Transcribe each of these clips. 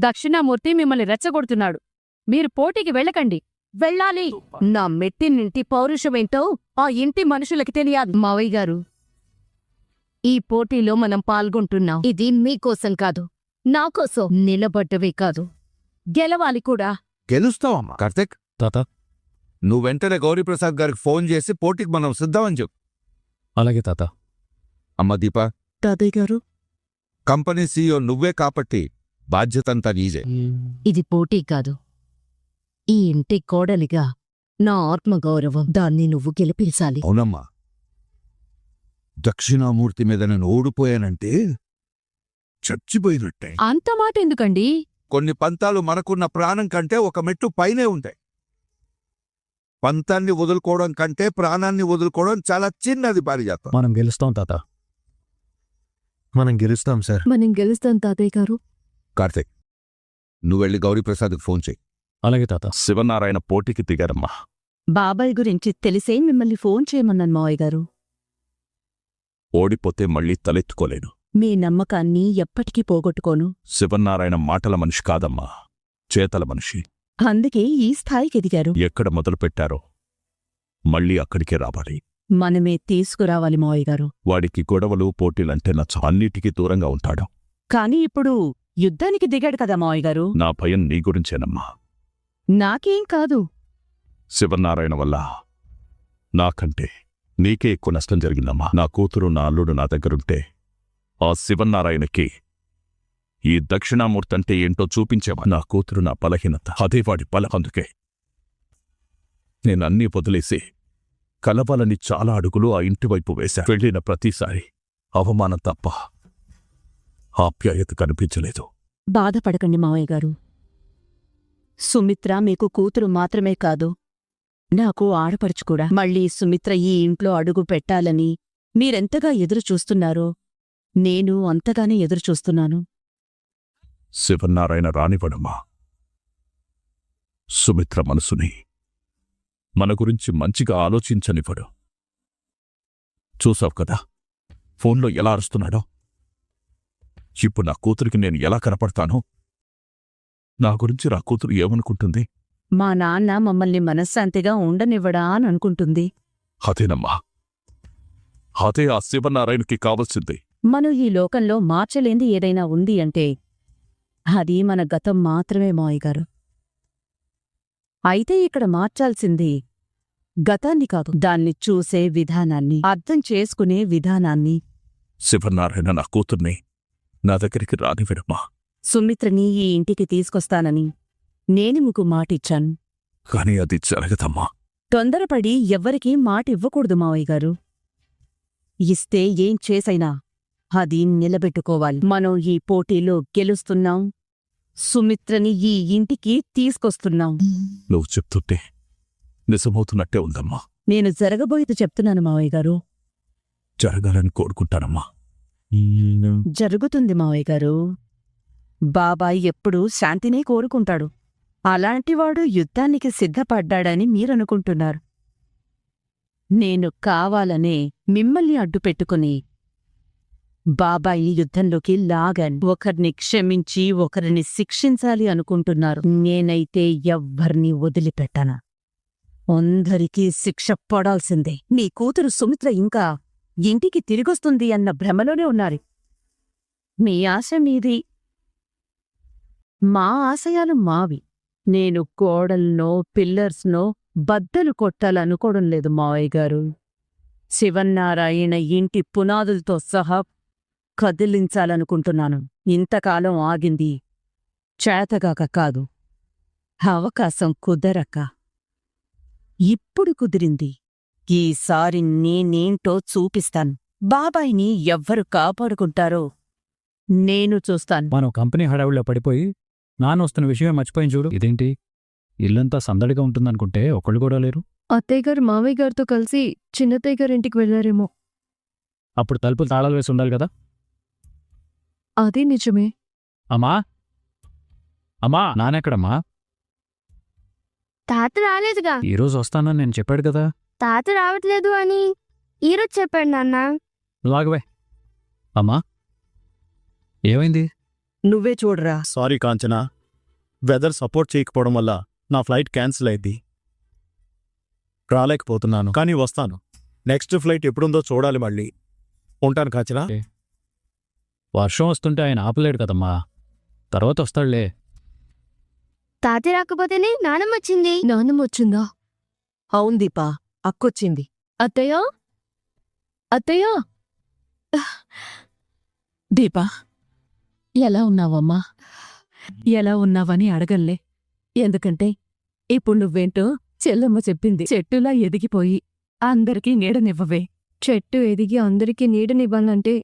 దక్షిణామూర్తి మిమ్మల్ని రెచ్చగొడుతున్నాడు. మీరు పోటీకి వెళ్ళకండి. వెళ్ళాలి. నా మెట్టినింటి పౌరుషమేంటో ఆ ఇంటి మనుషులకి తెలియాలి. మావయ్య గారు, ఈ పోటీలో మనం పాల్గొంటున్నాం. ఇది మీకోసం కాదు, నాకోసం. నిలబడ్డవే కాదు, గెలవాలి కూడా. గెలుస్తావమ్మా. కార్తీక్, తాత, నువ్వు వెంటనే గౌరీప్రసాద్ గారికి ఫోన్ చేసి పోటీకి మనం సిద్ధమని చెప్పు. అలాగే తాత. అమ్మ దీపా, తాతయ్య గారు, కంపెనీ సీఈఓ నువ్వే కాబట్టి బాధ్యతంతా నీజే. ఇది పోటీ కాదు, ఈ ఇంటి కోడలిగా నా ఆత్మగౌరవం. దాన్ని నువ్వు గెలిపించాలి. అవునమ్మా, దక్షిణామూర్తి మీద నేను ఓడిపోయానంటే చచ్చిపోయినట్టే. అంత మాట ఎందుకండి? కొన్ని పంతాలు మనకున్న ప్రాణం కంటే ఒక మెట్టు పైనే ఉంటాయి. పంతాన్ని వదులుకోవడం కంటే ప్రాణాన్ని వదులుకోవడం చాలా చిన్నది పారిజాతం. మనం గెలుస్తాం తాత. మనం గెలుస్తాం సార్. మనం గెలుస్తాం తాతయ్య గారు. కార్తీక్, నువ్వు వెళ్ళి గౌరీప్రసాద్కి ఫోన్ చెయ్యి. అలాగే తాత. శివనారాయణ పోటీకి దిగారమ్మా. బాబాయ్ గురించి తెలిసే మిమ్మల్ని ఫోన్ చేయమన్నాను మావయ్య గారు. ఓడిపోతే మళ్ళీ తలెత్తుకోలేను. మీ నమ్మకాన్ని ఎప్పటికీ పోగొట్టుకోను. శివనారాయణ మాటల మనిషి కాదమ్మా, చేతల మనిషి. అందుకే ఈ స్థాయికి ఎదిగారు. ఎక్కడ మొదలుపెట్టారో మళ్ళీ అక్కడికే రావాలి. మనమే తీసుకురావాలి మావయ్య గారు. వాడికి గొడవలు పోటీలంటే నచ్చ. అన్నిటికీ దూరంగా ఉంటాడు. కాని ఇప్పుడు యుద్ధానికి దిగాడు కదా మావయ్య గారు. నా భయం నీ గురించేనమ్మా. నాకేం కాదు. శివనారాయణ వల్ల నాకంటే నీకే ఎక్కువ నష్టం జరిగిందమ్మా. నా కూతురు నా అల్లుడు నా దగ్గరుంటే ఆ శివనారాయణకి ఈ దక్షిణామూర్తి అంటే ఏంటో చూపించేవా. నా కూతురు నా బలహీనత, అదే వాడి బలం. అందుకే నేనన్నీ వదిలేసి కలవాలని చాలా అడుగులు ఆ ఇంటివైపు వేశా. వెళ్ళిన ప్రతిసారి అవమానం తప్ప ఆప్యాయత కనిపించలేదు. బాధపడకండి మావయ్య గారు. సుమిత్ర మీకు కూతురు మాత్రమే కాదు, నాకు ఆడపడుచు కూడా. మళ్ళీ సుమిత్ర ఈ ఇంట్లో అడుగు పెట్టాలని మీరెంతగా ఎదురుచూస్తున్నారో నేను అంతగానే ఎదురుచూస్తున్నాను. శివనారాయణ రానివ్వడమ్మా. సుమిత్ర మనసుని మన గురించి మంచిగా ఆలోచించనివ్వడు. చూసావు కదా ఫోన్లో ఎలా అరుస్తున్నాడో. ఇప్పుడు నా కూతురికి నేను ఎలా కనపడతానో. నా గురించి నా కూతురు ఏమనుకుంటుంది? మా నాన్న మమ్మల్ని మనశ్శాంతిగా ఉండనివ్వడా అని అనుకుంటుంది. అదేనమ్మా, అదే ఆ శివనారాయణకి కావలసింది. మనం ఈ లోకంలో మార్చలేంది ఏదైనా ఉంది అంటే అది మన గతం మాత్రమే మావయ్య గారు. అయితే ఇక్కడ మార్చాల్సింది గతాన్ని కాదు, దాన్ని చూసే విధానాన్ని, అర్థం చేసుకునే విధానాన్ని. శివనారాయణ నా కూతుర్ని నా దగ్గరికి రానివ్వడమ్మా. సుమిత్రని ఈ ఇంటికి తీసుకొస్తానని నేను మీకు మాటిచ్చాను. కాని అది జరగదమ్మా. తొందరపడి ఎవ్వరికీ మాటివ్వకూడదు మావయ్య గారు. ఇస్తే ఏం చేసైనా అది నిలబెట్టుకోవాలి. మనం ఈ పోటీలో గెలుస్తున్నాం, సుమిత్రని ఈ ఇంటికి తీసుకొస్తున్నాం. నువ్వు చెప్తుంటే నిజమవుతున్నట్టే ఉందమ్మా. నేను జరగబోయేది చెప్తున్నాను మావయ్య గారు. జరగాలని కోరుకుంటానమ్మా. జరుగుతుంది మావయ్య గారు. బాబాయ్ ఎప్పుడూ శాంతినే కోరుకుంటాడు. అలాంటివాడు యుద్ధానికి సిద్ధపడ్డాడని మీరనుకుంటున్నారు. నేను కావాలనే మిమ్మల్ని అడ్డుపెట్టుకుని బాబాయి యుద్ధంలోకి లాగాను. ఒకరిని క్షమించి ఒకరిని శిక్షించాలి అనుకుంటున్నారు. నేనైతే ఎవ్వర్నీ వదిలిపెట్టను. అందరికీ శిక్ష పడాల్సిందే. నీ కూతురు సుమిత్ర ఇంకా ఇంటికి తిరిగొస్తుంది అన్న భ్రమలోనే ఉన్నారు. మీ ఆశ మీది, మా ఆశయాలు మావి. నేను కోడల్నో పిల్లర్స్నో బద్దలు కొట్టాలనుకోవడం లేదు మావయ్య గారు. శివన్నారాయణ ఇంటి పునాదులతో సహా కదిలించాలనుకుంటున్నాను. ఇంతకాలం ఆగింది చేతగాక కాదు, అవకాశం కుదరక. ఇప్పుడు కుదిరింది. ఈసారి నేనేంటో చూపిస్తాను. బాబాయిని ఎవ్వరు కాపాడుకుంటారో నేను చూస్తాను. మనం కంపెనీ హడావుల్లో పడిపోయి నాన్న వస్తున్న విషయమే మర్చిపోయింది చూడు. ఇదేంటి ఇల్లంతా సందడిగా ఉంటుందనుకుంటే ఒకళ్ళు కూడా లేరు. అత్తయ్య గారు మావయ్య గారితో కలిసి చిన్నత్తయ్య గారి ఇంటికి వెళ్లారేమో. అప్పుడు తలుపులు తాళాలు వేసి ఉండాలి కదా. అదే నిజమే. అమ్మా, అమ్మా, నానెక్కడమ్మా? తాత రాలేదుగా. ఈరోజు వస్తానని నేను చెప్పాడు కదా. తాత రావట్లేదు అని ఈరోజు చెప్పాడు నాన్న. నువ్వు ఆగవే. అమ్మా, ఏమైంది? నువ్వే చూడరా. సారీ కాంచనా, వెదర్ సపోర్ట్ చేయకపోవడం వల్ల నా ఫ్లైట్ క్యాన్సిల్ అయింది. రాలేకపోతున్నాను, కానీ వస్తాను. నెక్స్ట్ ఫ్లైట్ ఎప్పుడుందో చూడాలి మళ్ళీ. ఉంటాను కాంచనా. వర్షం వస్తుంటే ఆయన ఆపలేడు కదమ్మా, తర్వాత వస్తాడులే. తాతయ్య రాకపోతేనే నానమ్మ వచ్చింది. నాన్నమ్మ వచ్చిందా? అవును దీపా, అక్కొచ్చింది. అత్తయ్య, అత్తయ్య. దీపా, ఎలా ఉన్నావమ్మా? ఎలా ఉన్నావని అడగల్లే. ఎందుకంటే ఇప్పుడు నువ్వేంటో చెల్లమ్మ చెప్పింది. చెట్టులా ఎదిగిపోయి అందరికీ నీడనివ్వవే. చెట్టు ఎదిగి అందరికీ నీడనివ్వాలంటే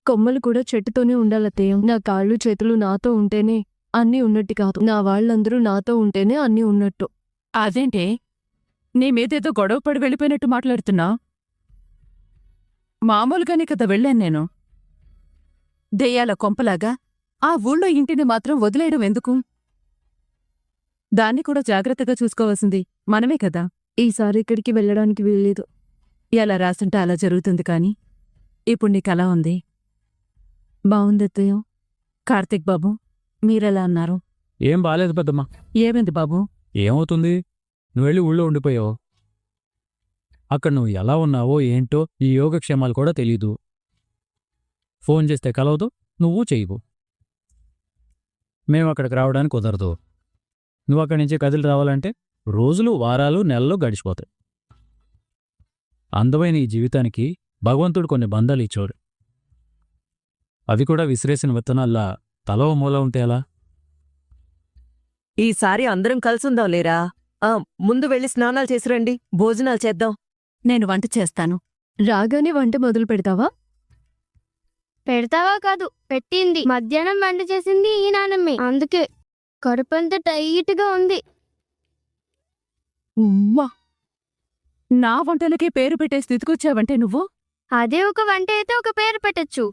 కొమ్మలు కూడా చెట్టుతోనే ఉండాలత్తయ్య. నా కాళ్ళు చేతులు నాతో ఉంటేనే అన్నీ ఉన్నట్టు కాదు, నా వాళ్ళందరూ నాతో ఉంటేనే అన్నీ ఉన్నట్టు. అదేంటే నీ మీదేదో గొడవపడి వెళ్ళిపోయినట్టు మాట్లాడుతున్నావు? మామూలుగానే కదా వెళ్ళాను నేను. దెయ్యాల కొంపలాగా ఆ ఊళ్ళో ఇంటిని మాత్రం వదిలేయడం ఎందుకు? దాన్ని కూడా జాగ్రత్తగా చూసుకోవాల్సింది మనమే కదా. ఈసారి ఇక్కడికి వెళ్ళడానికి వీల్లేదు. ఎలా రాసుంటే అలా జరుగుతుంది కాని ఇప్పుడు నీకలా ఉంది. బావుంది అత్తయ్య. కార్తీక్ బాబు, మీరెలా అన్నారు? ఏం బాలేదు పెద్దమ్మా. ఏమైంది బాబు? ఏమవుతుంది, నువ్వు వెళ్ళి ఊళ్ళో ఉండిపోయావు. అక్కడ నువ్వు ఎలా ఉన్నావో ఏంటో ఈ యోగక్షేమాలు కూడా తెలీదు. ఫోన్ చేస్తే కలవదు, నువ్వు చెయ్యవు. మేము అక్కడికి రావడానికి కుదరదు. నువ్వు అక్కడి నుంచి కదిలి రావాలంటే రోజులు, వారాలు, నెలలు గడిచిపోతాయి. అందమైన ఈ జీవితానికి భగవంతుడు కొన్ని బంధాలు ఇచ్చాడు. అవి కూడా విసిరేసిన విత్తనాల్లా తలో మూల ఉంటే ఎలా? ఈసారి అందరం కలిసుందాం లేరా? ముందు వెళ్ళి స్నానాలు చేసిరండి, భోజనాలు చేద్దాం. నేను వంట చేస్తాను. రాగానే వంట మొదలు పెడతావా? పెడతావా కాదు, పెట్టింది. మధ్యాహ్నం వంట చేసింది ఈ నానమ్మే. అందుకే కడుపంతా టైట్ గా ఉంది. ఉమ్మా, నా వంటలకే పేరు పెట్టే స్థితికొచ్చావంటే నువ్వు? అదే ఒక వంట అయితే ఒక పేరు పెట్టచ్చు.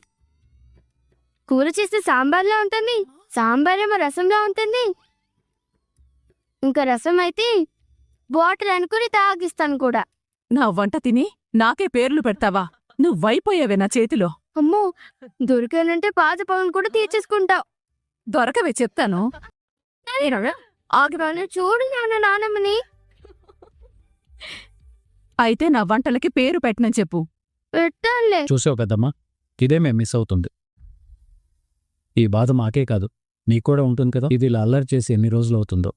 కూర చేస్తే సాంబార్లా ఉంటుంది, సాంబారేమో రసంలా ఉంటుంది, ఇంకా రసం అయితే బాటిల్ అనుకుని తాగిస్తాను కూడా. నా వంట తిని నాకే పేర్లు పెడతావా? నువ్వైపోయావే నా చేతిలో. అమ్మో, దొరికానంటే పాత పనులు కూడా తీర్చేసుకుంటావు. దొరకవే చెప్తాను. ఆగిరాను చూడు నాన్నమ్మని. అయితే నా వంటలకి పేరు పెట్టనని చెప్పు. పెట్టానులే. చూసావు పెద్దమ్మా, ఇదే మేం మిస్ అవుతుంది. ఈ బాధ మాకే కాదు, నీకు కూడా ఉంటుంది కదా. ఇది ఇలా అల్లరి చేసి ఎన్ని రోజులు అవుతుందో,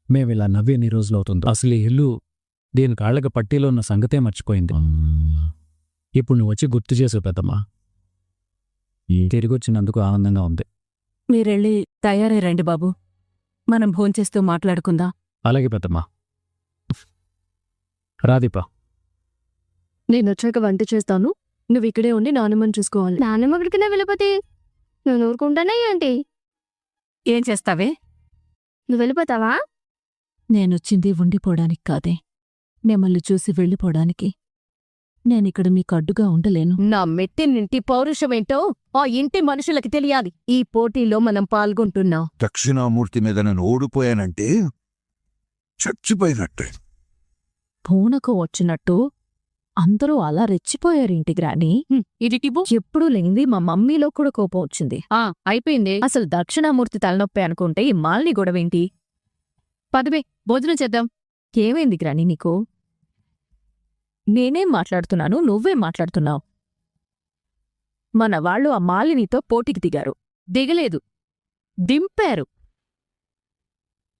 మేమిలా నవ్వి ఎన్ని రోజులు అవుతుందో. అసలు ఈ ఇల్లు దీని కాళ్ళకి పట్టీలో ఉన్న సంగతే మర్చిపోయింది. ఇప్పుడు నువ్వు వచ్చి గుర్తు చేసావు పెద్దమ్మా. తిరిగొచ్చినందుకు ఆనందంగా ఉంది. మీరెళ్ళి తయారై రండి బాబు, మనం భోంచేస్తూ మాట్లాడుకుందాం. అలాగే పెద్దమ్మా. రాదీపా, నేనొచ్చాక వంట చేస్తాను, నువ్వు ఇక్కడే ఉండి నానమ్మని చూసుకోవాలి. నాన్నమ్మ ఎక్కడికైనా వెళ్ళిపోతే నువ్వు ఊరుకుంటానే ఏంటి? ఏం చేస్తావే? నువ్వు వెళ్ళిపోతావా? నేనొచ్చింది ఉండిపోవడానికి కాదే, మిమ్మల్ని చూసి వెళ్ళిపోవడానికి. నేనిక్కడ మీకు అడ్డుగా ఉండలేను. నా మెట్టినింటి పౌరుషమేంటో ఆ ఇంటి మనుషులకి తెలియాలి. ఈ పోటీలో మనం పాల్గొంటున్నాం. దక్షిణామూర్తి మీద నేను ఓడిపోయానంటే చచ్చిపోయినట్టే. పూనకు వచ్చినట్టు అందరూ అలా రెచ్చిపోయారేంటి గ్రాని? ఇదిటిబు ఎప్పుడూ లేనిది మా మమ్మీలో కూడా కోపం వచ్చింది. అయిపోయింది. అసలు దక్షిణామూర్తి తలనొప్పి అనుకుంటే ఈ మాల్ని గొడవేంటి? పదవే, భోజనం చేద్దాం. ఏమైంది గ్రాని నీకు? నేనేం మాట్లాడుతున్నాను, నువ్వేం మాట్లాడుతున్నావు? మన వాళ్ళు ఆ మాలినితో పోటీకి దిగారు. దిగలేదు, దింపారు.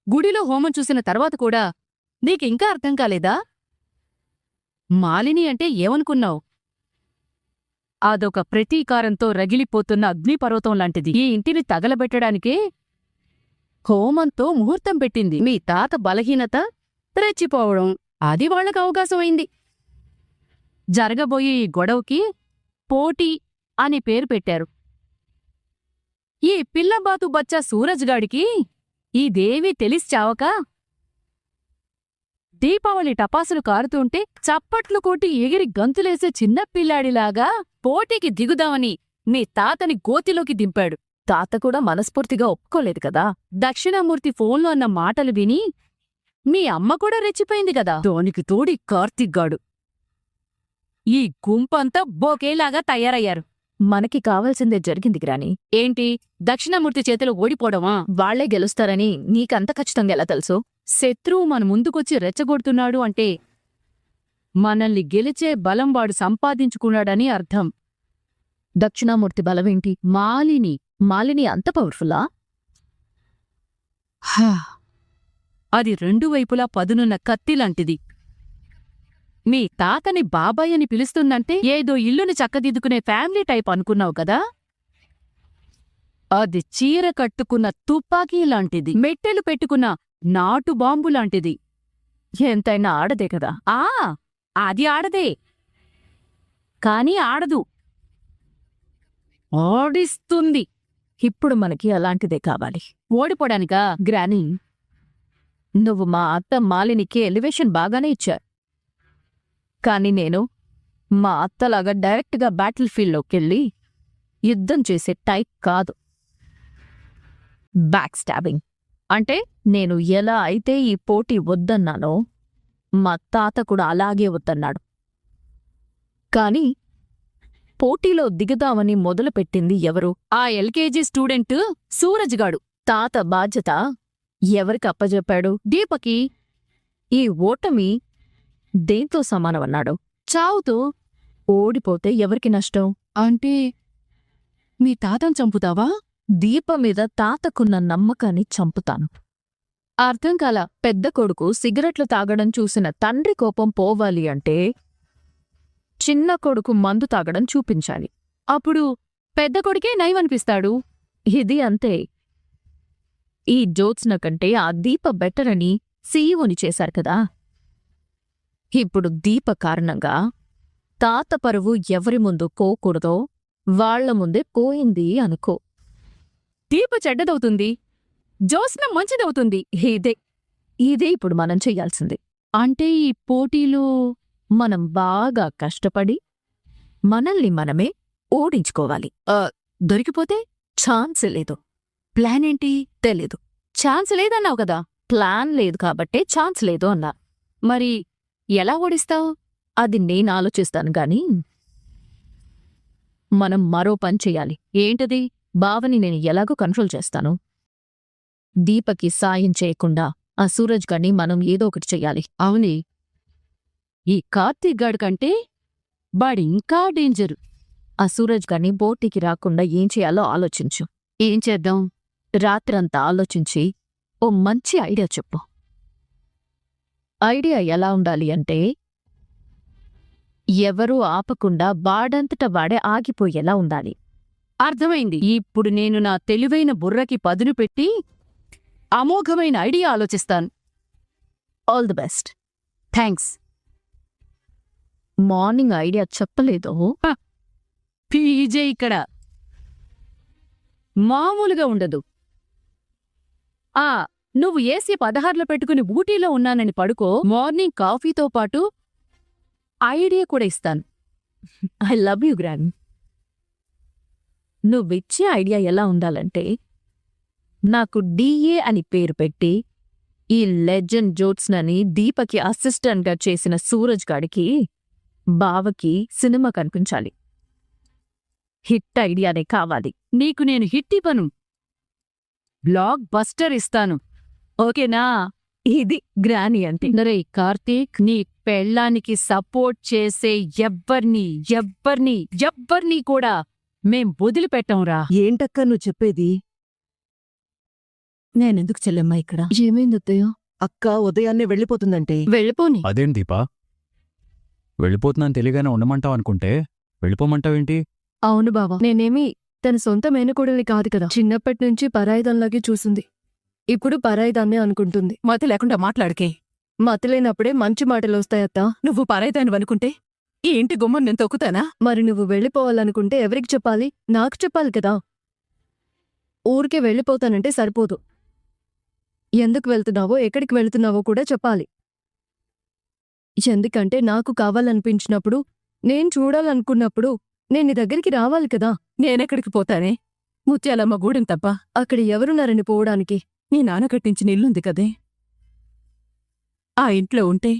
గుడిలో హోమం చూసిన తర్వాత కూడా నీకింకా అర్థం కాలేదా? మాలిని అంటే ఏమనుకున్నావు? అదొక ప్రతీకారంతో రగిలిపోతున్న అగ్నిపర్వతం లాంటిది. ఈ ఇంటిని తగలబెట్టడానికే హోమంతో ముహూర్తం పెట్టింది. మీ తాత బలహీనత రెచ్చిపోవడం, అది వాళ్లకు అవకాశమైంది. జరగబోయే ఈ గొడవకి పోటీ అని పేరు పెట్టారు. ఈ పిల్లబాతు బచ్చా సూరజ్గాడికి ఇదేవీ తెలిసి చావక దీపావళి టపాసులు కారుతుంటే చప్పట్లు కొట్టి ఎగిరి గంతులేసే చిన్నపిల్లాడిలాగా పోటీకి దిగుదామని మీ తాతని గోతిలోకి దింపాడు. తాత కూడా మనస్ఫూర్తిగా ఒప్పుకోలేదు కదా. దక్షిణామూర్తి ఫోన్లో అన్న మాటలు విని మీ అమ్మ కూడా రెచ్చిపోయింది కదా. దానికి తోడి కార్తీక్ గాడు. ఈ గుంపంతా బోకేలాగా తయారయ్యారు. మనకి కావాల్సిందే జరిగింది గ్రాని. ఏంటి, దక్షిణామూర్తి చేతిలో ఓడిపోవడమా? వాళ్లే గెలుస్తారని నీకంత ఖచ్చితంగా ఎలా తెలుసు? శత్రువు మన ముందుకొచ్చి రెచ్చగొడుతున్నాడు అంటే మనల్ని గెలిచే బలం వాడు సంపాదించుకున్నాడని అర్థం. దక్షిణామూర్తి బలమేంటి? మాలిని అంత పవర్ఫుల్లా? హా, అది రెండు వైపులా పదునున్న కత్తిలాంటిది. మీ తాతని బాబాయ్ అని పిలుస్తుందంటే ఏదో ఇల్లుని చక్కదిద్దుకునే ఫ్యామిలీ టైప్ అనుకున్నావు కదా? అది చీర కట్టుకున్న తుపాకీ లాంటిది, మెట్టెలు పెట్టుకున్న నాటు బాంబు లాంటిది. ఎంతైనా ఆడదే కదా? అది ఆడదే, కాని ఆడదు, ఆడిస్తుంది. ఇప్పుడు మనకి అలాంటిదే కావాలి. ఓడిపోడానికా? గ్రానీ, నువ్వు మా అత్త మాలినికి ఎలివేషన్ బాగానే ఇచ్చారు, కాని నేను మా అత్తలాగా డైరెక్ట్గా బ్యాటిల్ ఫీల్డ్లోకెళ్ళి యుద్ధం చేసే టైప్ కాదు. బ్యాక్ స్టాబింగ్ అంటే నేను ఎలా అయితే ఈ పోటీ వద్దన్నానో మా తాత కూడా అలాగే వద్దన్నాడు. కాని పోటీలో దిగుదామని మొదలుపెట్టింది ఎవరు? ఆ ఎల్కేజీ స్టూడెంట్ సూరజ్ గాడు. తాత బాధ్యత ఎవరికి అప్పజెప్పాడు? దీపకి. ఈ ఓటమి దేంతో సమానమన్నాడు? చావుతో. ఓడిపోతే ఎవరికి నష్టం? అంటే మీ తాతను చంపుతావా? దీప మీద తాతకున్న నమ్మకాన్ని చంపుతాను. అర్థం కాల. పెద్ద కొడుకు సిగరెట్లు తాగడం చూసిన తండ్రి కోపం పోవాలి అంటే చిన్న కొడుకు మందు తాగడం చూపించాలి. అప్పుడు పెద్ద కొడుకే నయమనిపిస్తాడు. ఇది అంతే. ఈ జ్యోత్స్న కంటే ఆ దీప బెటర్ అని సీఈఓని చేశారు కదా. ఇప్పుడు దీప కారణంగా తాత పరువు ఎవరి ముందు పోకూడదో వాళ్ల ముందే పోయింది అనుకో. దీప చెడ్డదవుతుంది, జ్యోత్స్న మంచిదవుతుంది. ఇదే ఇప్పుడు మనం చెయ్యాల్సింది. అంటే ఈ పోటీలో మనం బాగా కష్టపడి మనల్ని మనమే ఓడించుకోవాలి. దొరికిపోతే ఛాన్స్ లేదు. ప్లాన్ ఏంటి? తెలీదు. ఛాన్స్ లేదన్నావు కదా. ప్లాన్ లేదు కాబట్టే ఛాన్స్ లేదు అన్నా. మరి ఎలా ఓడిస్తావు? అది నేను ఆలోచిస్తాను గాని మనం మరో పని చెయ్యాలి. ఏంటది? బావని నేను ఎలాగో కంట్రోల్ చేస్తాను. దీపకి సాయం చేయకుండా ఆ సూరజ్ గాడిని మనం ఏదో ఒకటి చెయ్యాలి. అవునే, ఈ కార్తీక్ గాడి కంటే వాడి ఇంకా డేంజరు. ఆ సూరజ్ గాడిని పోటీకి రాకుండా ఏం చేయాలో ఆలోచించు. ఏం చేద్దాం? రాత్రంతా ఆలోచించి ఓ మంచి ఐడియా చెప్పు. ఐడియా ఎలా ఉండాలి అంటే ఎవరూ ఆపకుండా వాడంతట వాడే ఆగిపోయేలా ఉండాలి. అర్థమైంది. ఇప్పుడు నేను నా తెలివైన బుర్రకి పదును పెట్టి అమోఘమైన ఐడియా ఆలోచిస్తాను. All the best. Thanks. Morning idea చెప్పలేదో? పీజే ఇక్కడ మామూలుగా ఉండదు. నువ్వు ఏసీ 16లో పెట్టుకుని ఊటీలో ఉన్నానని పడుకో. మార్నింగ్ కాఫీతో పాటు ఐడియా కూడా ఇస్తాను. I love you grand. నువ్విచ్చే ఐడియా ఎలా ఉండాలంటే నాకు డిఏ అని పేరు పెట్టి ఈ లెజెండ్ జ్యోత్స్నని దీపకి అసిస్టెంట్గా చేసిన సూరజ్ గాడికి బావకి సినిమా కనిపించాలి. హిట్ ఐడియానే కావాలి. నీకు నేను హిట్ ఇవ్వను, బ్లాక్ బస్టర్ ఇస్తాను. ఓకేనా? ఇది గ్రాని అంటే. నరే కార్తీక్, నీ పెళ్ళానికి సపోర్ట్ చేసే ఎవ్వర్నీ కూడా మేం వదిలిపెట్టంరా. ఏంటక్క నువ్వు చెప్పేది? నేనెందుకు చెల్లెమ్మా ఇక్కడ? ఏమైంది అత్తయ్య? అక్క ఉదయాన్నే వెళ్ళిపోతుందంటే. వెళ్ళిపోని. అదేం దీపా, వెళ్ళిపోతున్నాను తెలియగానే ఉండమంటావనుకుంటే వెళ్ళిపోమంటావేంటి? అవును బావా, నేనేమి తన సొంత మేనకోడలి కాదు కదా. చిన్నప్పటినుంచి పరాయిదాన్లాగే చూసింది. ఇప్పుడు పరాయిదాన్నే అనుకుంటుంది. మతి లేకుండా మాట్లాడకే. మతిలేనప్పుడే మంచి మాటలు వస్తాయత్తా. నువ్వు పరైదాన్ని అనుకుంటే ఈ ఇంటి గుమ్మం నేను తొక్కుతానా? మరి నువ్వు వెళ్ళిపోవాలనుకుంటే ఎవరికి చెప్పాలి? నాకు చెప్పాలి కదా. ఊరికే వెళ్ళిపోతానంటే సరిపోదు. ఎందుకు వెళ్తున్నావో ఎక్కడికి వెళ్తున్నావో కూడా చెప్పాలి. ఎందుకంటే నాకు కావాలనిపించినప్పుడు, నేను చూడాలనుకున్నప్పుడు నేను నీ దగ్గరికి రావాలి కదా. నేనెక్కడికి పోతానే? ముత్యాలమ్మ గూడెం తప్ప అక్కడ ఎవరున్నారని పోవడానికి? నీ నాన్న కట్టించిన ఇల్లుంది కదే, ఆ ఇంట్లో ఉంటే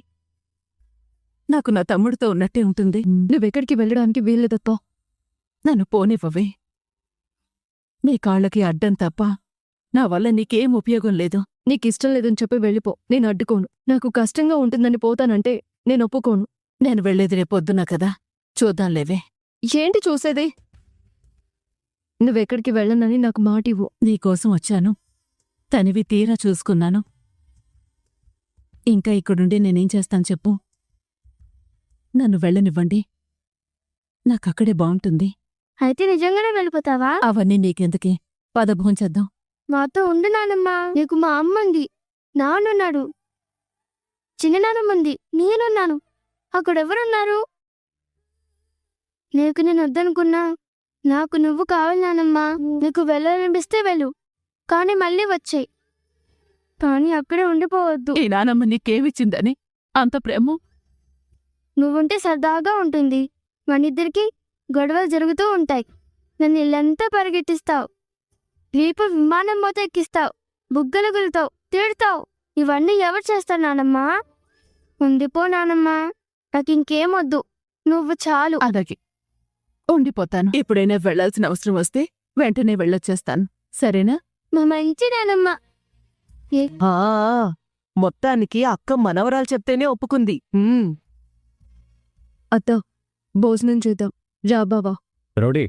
నాకు నా తమ్ముడితో ఉన్నట్టే ఉంటుంది. నువ్వెక్కడికి వెళ్ళడానికి వీల్లేదత్తా. నన్ను పోనివ్వవే. నీ కాళ్ళకి అడ్డం తప్ప నా వల్ల నీకేం ఉపయోగం లేదు. నీకిష్టం లేదని చెప్పి వెళ్ళిపో, నేను అడ్డుకోను. నాకు కష్టంగా ఉంటుందని పోతానంటే నేను ఒప్పుకోను. నేను వెళ్ళేది రేపొద్దున కదా, చూద్దాంలేవే. ఏంటి చూసేది? నువ్వెక్కడికి వెళ్ళనని నాకు మాటివ్వు. నీకోసం వచ్చాను, తనివి తీరా చూసుకున్నాను. ఇంకా ఇక్కడుండి నేనేం చేస్తాను చెప్పు? నన్ను వెళ్ళనివ్వండి, నాకక్కడే బావుంటుంది. అయితే నిజంగానే వెళ్ళిపోతావా? అవన్నీ నీకెందుకే, పద భోంచేద్దాం. మాతో ఉండు నానమ్మా. నీకు మా అమ్మ ఉంది, నాన్నున్నాడు, చిన్ననాన్నమ్మ ఉంది, నేనున్నాను. అక్కడెవరున్నారు? నీకు నేను వద్దనుకున్నా, నాకు నువ్వు కావాలి నానమ్మా. నీకు వెళ్ళాలనిపిస్తే వెళ్ళు, కానీ మళ్ళీ వచ్చేయ్. కానీ అక్కడే ఉండిపోవద్దు. ఈ నానమ్మ నీకేమిచ్చిందని అంత ప్రేమ? నువ్వుంటే సరదాగా ఉంటుంది, మనిద్దరికి గొడవలు జరుగుతూ ఉంటాయి. నన్ను ఇల్లంతా పరిగెట్టిస్తావు, రేపు విమానం మూత ఎక్కిస్తావు, బుగ్గలు గులుతావు, తిడతావు. ఇవన్నీ ఎవరు చేస్తారు నానమ్మా? ఉండిపో నానమ్మా, నాకు ఇంకేమొద్దు, నువ్వు చాలు. అలాగే ఉండిపోతాను. ఎప్పుడైనా వెళ్లాల్సిన అవసరం వస్తే వెంటనే వెళ్ళొచ్చేస్తాను, సరేనా? మా మంచి నానమ్మ. ఆ మొత్తానికి అక్క మనవరాలు చెప్తేనే ఒప్పుకుంది. అత్త, భోజనం చేద్దాం రా బావా. రౌడీ